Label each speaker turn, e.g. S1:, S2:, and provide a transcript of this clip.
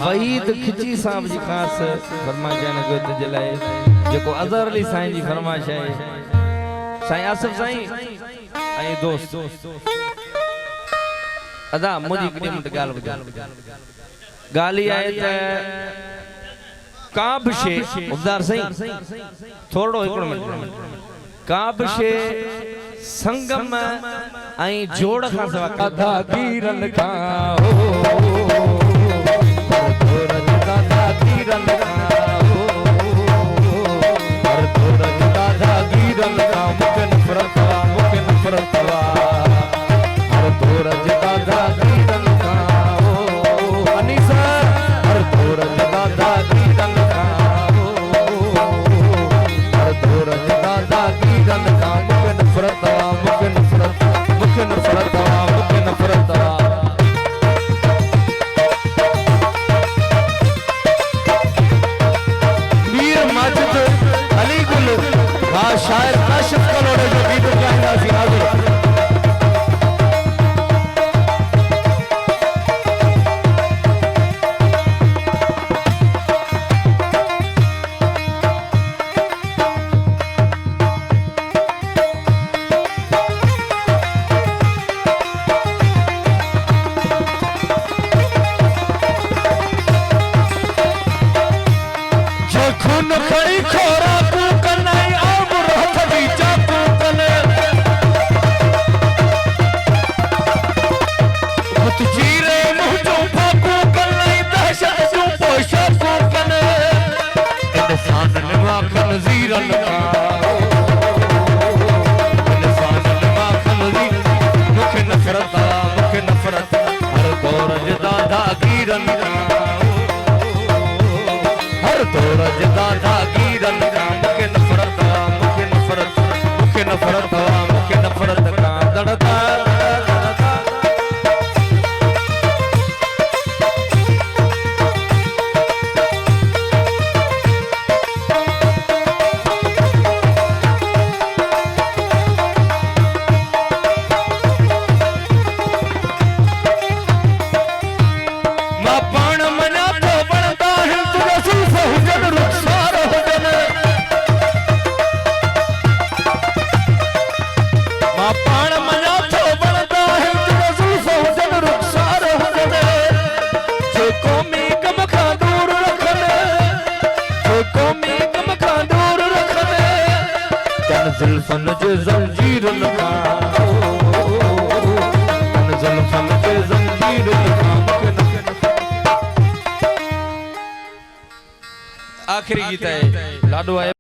S1: वहीद खिची साहब जी खास फरमाइश है न तो जलाए जो अजहर अली साईं जी फरमाइश है साईं आसिफ साईं आई दोस्त अदा मुझी कड़ी मिनट गाल गाली आए काबशे उदार साईं थोड़ो एकड़ो मिनट काबशे संगम आई जोड़ खां सवा कथा गिरन का शायर काशिफ कलोड़े जो गीत गाइंदा सी हाजिर जो खून खड़ी खोरा तू कन्नाई जुल्फन जो जंजीर लगा जुल्फन जो जंजीर लगा आखिरी गीत है लाडो आए